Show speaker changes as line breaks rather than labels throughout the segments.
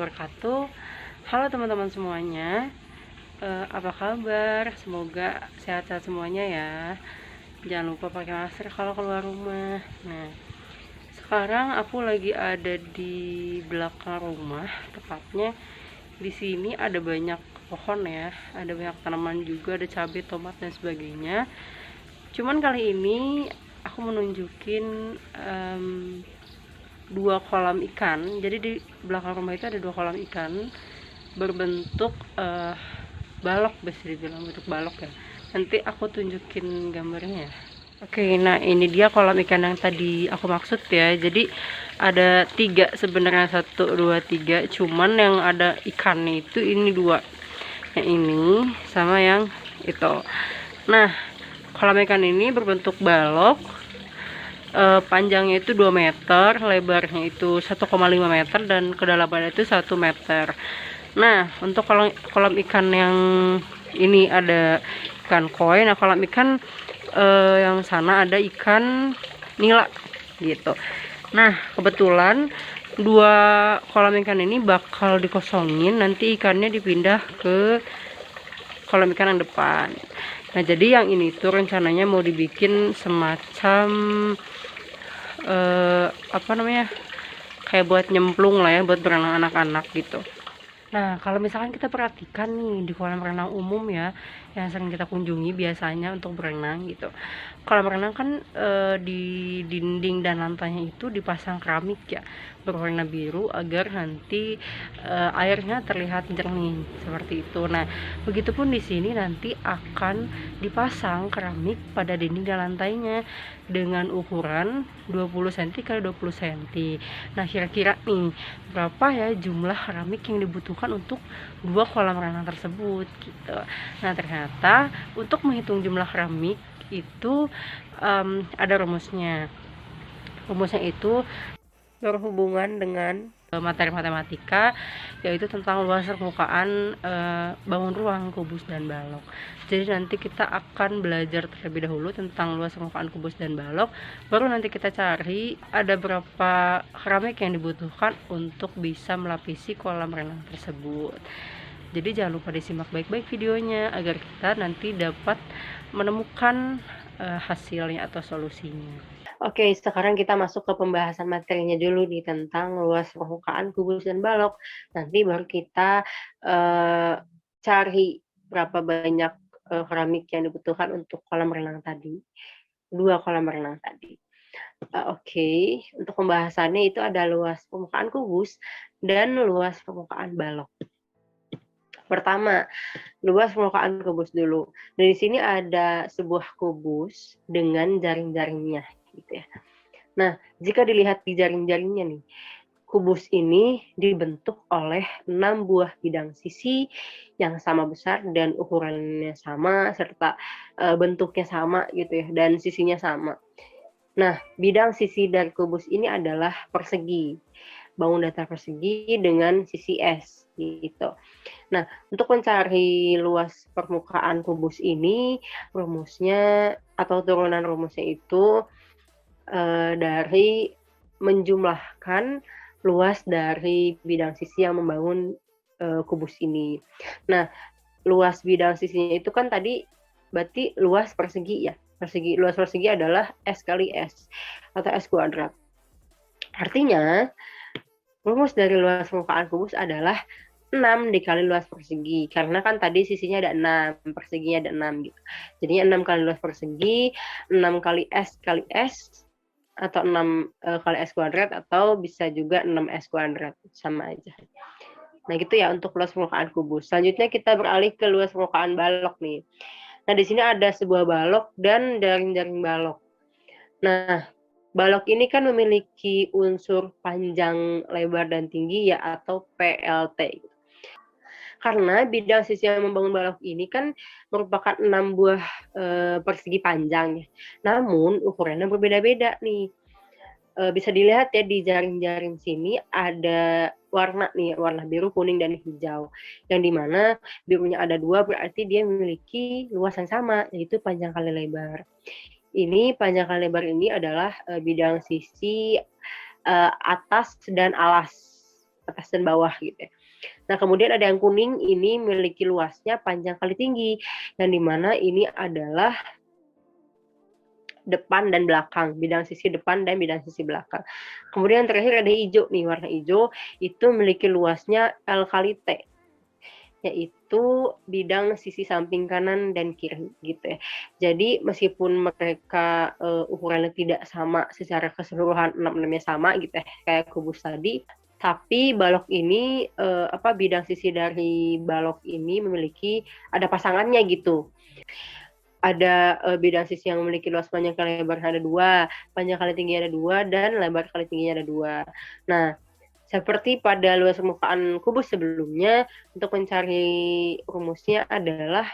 wabarakatuh. Halo teman-teman semuanya, apa kabar? Semoga sehat-sehat semuanya ya. Jangan lupa pakai masker kalau keluar rumah. Nah, sekarang aku lagi ada di belakang rumah, tepatnya di sini ada banyak pohon ya, ada banyak tanaman juga, ada cabai, tomat dan sebagainya. Cuman kali ini aku menunjukin dua kolam ikan. Jadi di belakang rumah itu ada dua kolam ikan berbentuk balok, bisa dibilang bentuk balok ya. Nanti aku tunjukin gambarnya ya. Oke, nah ini dia kolam ikan yang tadi aku maksud ya. Jadi ada tiga sebenarnya, satu dua tiga, cuman yang ada ikannya itu ini dua, yang ini sama yang itu. Nah, kolam ikan ini berbentuk balok. Panjangnya itu 2 meter, lebarnya itu 1,5 meter, dan kedalamannya itu 1 meter. Nah, untuk kolam ikan yang ini ada ikan koi. Nah, kolam ikan yang sana ada ikan nila gitu. Nah, kebetulan dua kolam ikan ini bakal dikosongin, nanti ikannya dipindah ke kolam ikan yang depan. Nah, jadi yang ini tuh rencananya mau dibikin semacam apa namanya, kayak buat nyemplung lah ya, buat berenang anak-anak gitu. Nah, kalau misalkan kita perhatikan nih di kolam renang umum ya, yang sering kita kunjungi biasanya untuk berenang gitu. Kolam renang kan di dinding dan lantainya itu dipasang keramik ya, berwarna biru agar nanti airnya terlihat jernih seperti itu. Nah, begitupun di sini nanti akan dipasang keramik pada dinding dan lantainya dengan ukuran 20 cm kali 20 cm. Nah, kira-kira nih berapa ya jumlah keramik yang dibutuhkan untuk dua kolam renang tersebut gitu. Nah, ternyata untuk menghitung jumlah keramik itu ada rumusnya. Rumusnya itu berhubungan dengan materi matematika, yaitu tentang luas permukaan bangun ruang, kubus, dan balok. Jadi nanti kita akan belajar terlebih dahulu tentang luas permukaan kubus dan balok, baru nanti kita cari ada berapa keramik yang dibutuhkan untuk bisa melapisi kolam renang tersebut. Jadi jangan lupa disimak baik-baik videonya agar kita nanti dapat menemukan hasilnya atau solusinya. Oke, sekarang kita masuk ke pembahasan materinya dulu nih tentang luas permukaan kubus dan balok. Nanti baru kita cari berapa banyak keramik yang dibutuhkan untuk kolam renang tadi, dua kolam renang tadi. Oke, untuk pembahasannya itu ada luas permukaan kubus dan luas permukaan balok. Pertama, luas permukaan kubus dulu. Dari sini ada sebuah kubus dengan jaring-jaringnya gitu ya. Nah, jika dilihat di jaring-jaringnya nih, kubus ini dibentuk oleh 6 buah bidang sisi yang sama besar dan ukurannya sama, serta bentuknya sama gitu ya, dan sisinya sama. Nah, bidang sisi dari kubus ini adalah persegi, bangun datar persegi dengan sisi S gitu. Nah, untuk mencari luas permukaan kubus ini, rumusnya atau turunan rumusnya itu dari menjumlahkan luas dari bidang sisi yang membangun kubus ini. Nah, luas bidang sisinya itu kan tadi berarti luas persegi ya. Luas persegi adalah S kali S atau S kuadrat. Artinya, rumus dari luas permukaan kubus adalah 6 dikali luas persegi, karena kan tadi sisinya ada 6, perseginya ada 6 gitu. Jadinya 6 kali luas persegi, 6 kali S kali S, atau 6 kali S kuadrat, atau bisa juga 6S kuadrat, sama aja. Nah gitu ya untuk luas permukaan kubus. Selanjutnya kita beralih ke luas permukaan balok nih. Nah di sini ada sebuah balok dan jaring-jaring balok. Nah, balok ini kan memiliki unsur panjang, lebar, dan tinggi ya, atau PLT. Karena bidang sisi yang membangun balok ini kan merupakan 6 buah persegi panjang ya. Namun ukurannya berbeda-beda nih. Bisa dilihat ya di jaring-jaring sini ada warna nih, warna biru, kuning, dan hijau. Yang dimana birunya ada 2 berarti dia memiliki luas yang sama, yaitu panjang kali lebar. Ini panjang kali lebar ini adalah bidang sisi atas dan alas, atas dan bawah gitu ya. Nah, kemudian ada yang kuning, ini memiliki luasnya panjang kali tinggi, yang dimana ini adalah depan dan belakang, bidang sisi depan dan bidang sisi belakang. Kemudian yang terakhir ada hijau nih, warna hijau itu memiliki luasnya L kali T, yaitu bidang sisi samping kanan dan kiri gitu ya. Jadi meskipun mereka ukurannya tidak sama secara keseluruhan, 6-6-nya sama gitu ya, kayak kubus tadi, tapi balok ini bidang sisi dari balok ini memiliki ada pasangannya gitu. Ada bidang sisi yang memiliki luas panjang kali lebar ada 2, panjang kali tinggi ada 2, dan lebar kali tingginya ada 2. Nah, seperti pada luas permukaan kubus sebelumnya, untuk mencari rumusnya adalah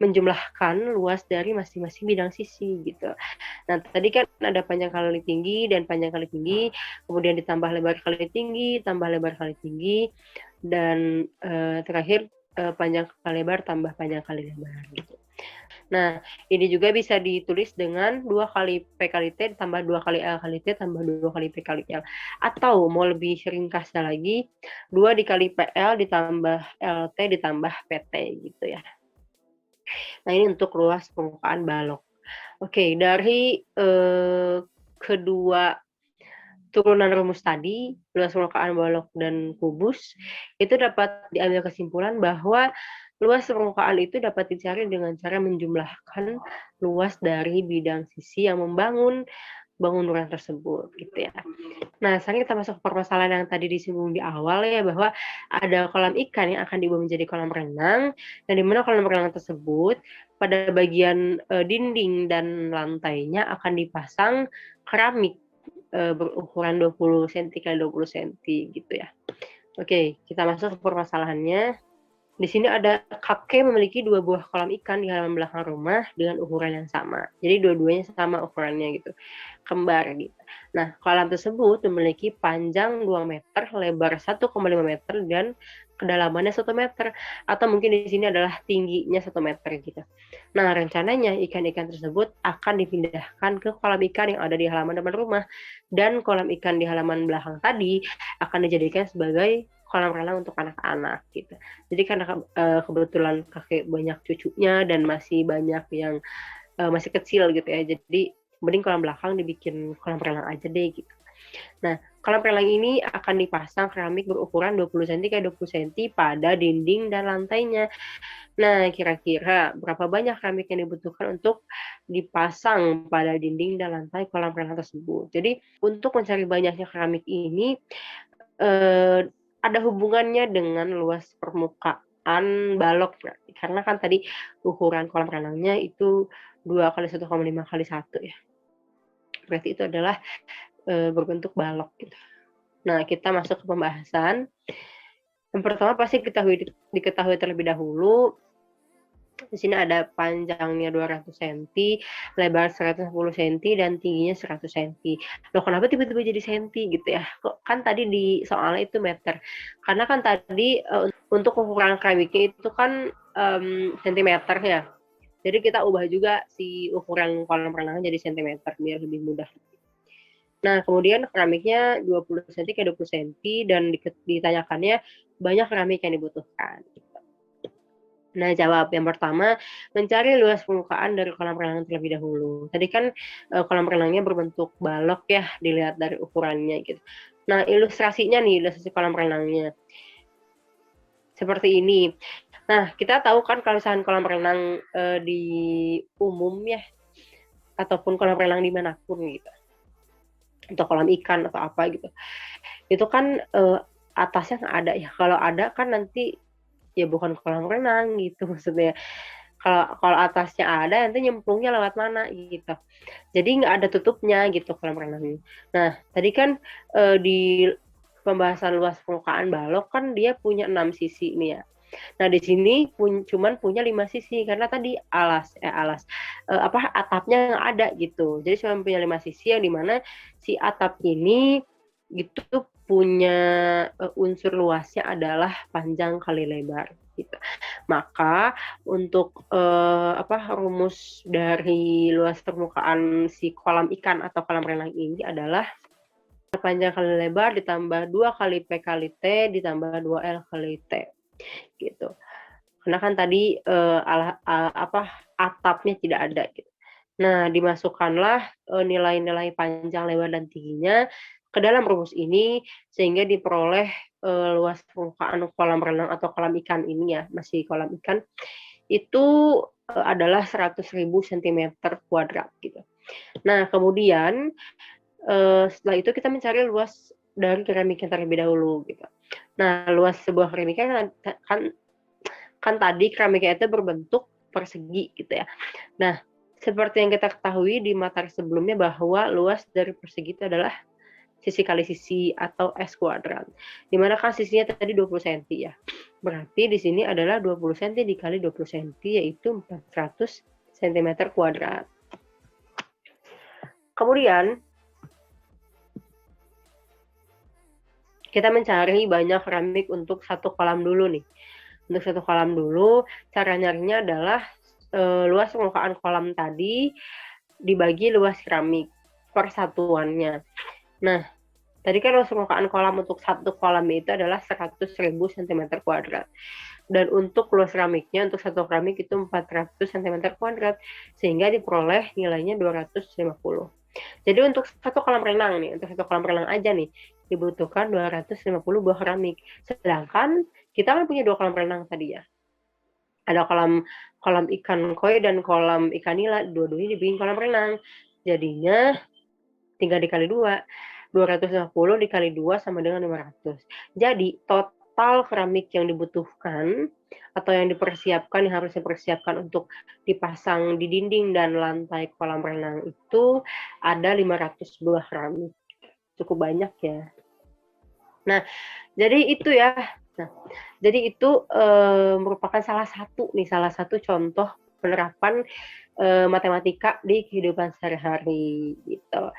menjumlahkan luas dari masing-masing bidang sisi gitu. Nah, tadi kan ada panjang kali tinggi dan panjang kali tinggi, kemudian ditambah lebar kali tinggi, tambah lebar kali tinggi, dan terakhir panjang kali lebar tambah panjang kali lebar gitu. Nah, ini juga bisa ditulis dengan 2 kali P kali T ditambah 2 kali L kali T tambah 2 kali P kali L. Atau mau lebih ringkasnya lagi, 2 dikali PL ditambah LT ditambah PT gitu ya. Nah, ini untuk luas permukaan balok. Oke, dari kedua turunan rumus tadi, luas permukaan balok dan kubus, itu dapat diambil kesimpulan bahwa luas permukaan itu dapat dicari dengan cara menjumlahkan luas dari bidang sisi yang membangun bangunan tersebut gitu ya. Nah, sekarang kita masuk ke permasalahan yang tadi disinggung di awal ya, bahwa ada kolam ikan yang akan diubah menjadi kolam renang, dan di mana kolam renang tersebut pada bagian dinding dan lantainya akan dipasang keramik berukuran 20 cm kali 20 cm gitu ya. Oke, kita masuk ke permasalahannya. Di sini ada kakek memiliki 2 buah kolam ikan di halaman belakang rumah dengan ukuran yang sama. Jadi dua-duanya sama ukurannya gitu, kembar gitu. Nah, kolam tersebut memiliki panjang 2 meter, lebar 1,5 meter, dan kedalamannya 1 meter. Atau mungkin di sini adalah tingginya 1 meter gitu. Nah, rencananya ikan-ikan tersebut akan dipindahkan ke kolam ikan yang ada di halaman depan rumah. Dan kolam ikan di halaman belakang tadi akan dijadikan sebagai kolam renang untuk anak-anak gitu. Jadi karena kebetulan kakek banyak cucunya dan masih banyak yang masih kecil gitu ya, jadi mending kolam belakang dibikin kolam renang aja deh gitu. Nah, kolam renang ini akan dipasang keramik berukuran 20 cm x 20 cm pada dinding dan lantainya. Nah, kira-kira berapa banyak keramik yang dibutuhkan untuk dipasang pada dinding dan lantai kolam renang tersebut. Jadi untuk mencari banyaknya keramik ini ada hubungannya dengan luas permukaan balok berarti. Karena kan tadi ukuran kolam renangnya itu 2 kali 1,5 kali 1 ya. Berarti itu adalah berbentuk balok gitu. Nah, kita masuk ke pembahasan. Yang pertama pasti diketahui terlebih dahulu, di sini ada panjangnya 200 cm, lebar 110 cm, dan tingginya 100 cm. Loh, kenapa tiba-tiba jadi senti gitu ya? Kok kan tadi di soalnya itu meter. Karena kan tadi untuk ukuran keramiknya itu kan sentimeter ya. Jadi kita ubah juga si ukuran kolam renangnya jadi sentimeter biar lebih mudah. Nah, kemudian keramiknya 20 cm ke 20 cm, dan ditanyakannya banyak keramik yang dibutuhkan. Nah, jawab yang pertama, mencari luas permukaan dari kolam renang terlebih dahulu. Tadi kan kolam renangnya berbentuk balok ya, dilihat dari ukurannya gitu. Nah, ilustrasinya nih, ilustrasi kolam renangnya. Seperti ini. Nah, kita tahu kan kalau misalkan kolam renang di umum ya, ataupun kolam renang dimanapun gitu, atau kolam ikan atau apa gitu, itu kan atasnya nggak ada ya. Kalau ada kan nanti ya bukan kolam renang gitu maksudnya. Kalau atasnya ada nanti nyemplungnya lewat mana gitu. Jadi nggak ada tutupnya gitu kolam renangnya. Nah, tadi kan di pembahasan luas permukaan balok kan dia punya 6 sisi nih ya. Nah, di sini cuman punya 5 sisi karena tadi atapnya nggak ada gitu. Jadi cuma punya 5 sisi yang dimana si atap ini gitu punya unsur luasnya adalah panjang kali lebar gitu. Maka untuk rumus dari luas permukaan si kolam ikan atau kolam renang ini adalah panjang kali lebar ditambah 2 kali P kali T ditambah 2L kali T, gitu. Karena kan tadi atapnya tidak ada gitu. Nah, dimasukkanlah nilai-nilai panjang, lebar, dan tingginya ke dalam rumus ini sehingga diperoleh luas permukaan kolam renang atau kolam ikan ini ya, masih kolam ikan, itu adalah 100.000 cm² gitu. Nah, kemudian setelah itu kita mencari luas dari keramiknya terlebih dahulu gitu. Nah, luas sebuah keramiknya kan tadi keramiknya itu berbentuk persegi gitu ya. Nah, seperti yang kita ketahui di materi sebelumnya bahwa luas dari persegi itu adalah sisi kali sisi atau S kuadrat. Dimana kan sisinya tadi 20 cm ya. Berarti di sini adalah 20 cm dikali 20 cm yaitu 400 cm². Kemudian kita mencari banyak keramik untuk satu kolam dulu nih. Untuk satu kolam dulu, cara nyarinya adalah luas permukaan kolam tadi dibagi luas keramik persatuannya. Nah, tadi kan luas permukaan kolam untuk satu kolam itu adalah 100.000 cm². Dan untuk luas keramiknya, untuk satu keramik itu 400 cm², sehingga diperoleh nilainya 250. Jadi untuk satu kolam renang nih, untuk satu kolam renang aja nih, dibutuhkan 250 buah keramik. Sedangkan kita kan punya 2 kolam renang tadi ya. Ada kolam ikan koi dan kolam ikan nila, dua-duanya dibikin kolam renang. Jadinya tinggal dikali 2. 250 dikali 2 sama dengan 500. Jadi total keramik yang dibutuhkan atau yang dipersiapkan, yang harus dipersiapkan untuk dipasang di dinding dan lantai kolam renang itu ada 500 buah keramik. Cukup banyak ya. Nah, jadi itu ya. Nah, jadi itu merupakan salah satu contoh penerapan matematika di kehidupan sehari-hari gitu.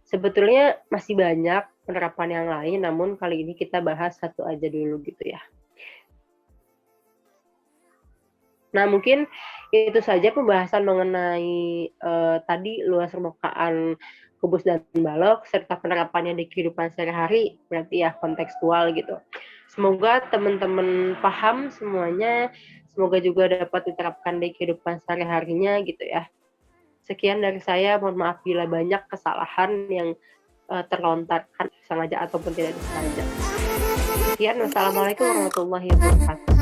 Sebetulnya masih banyak penerapan yang lain, namun kali ini kita bahas satu aja dulu gitu ya. Nah, mungkin itu saja pembahasan mengenai tadi luas permukaan kubus dan balok serta penerapannya di kehidupan sehari-hari, berarti ya kontekstual gitu. Semoga teman-teman paham semuanya, semoga juga dapat diterapkan di kehidupan sehari-harinya gitu ya. Sekian dari saya, mohon maaf bila banyak kesalahan yang terlontarkan sengaja ataupun tidak disengaja. Sekian, wassalamualaikum warahmatullahi wabarakatuh.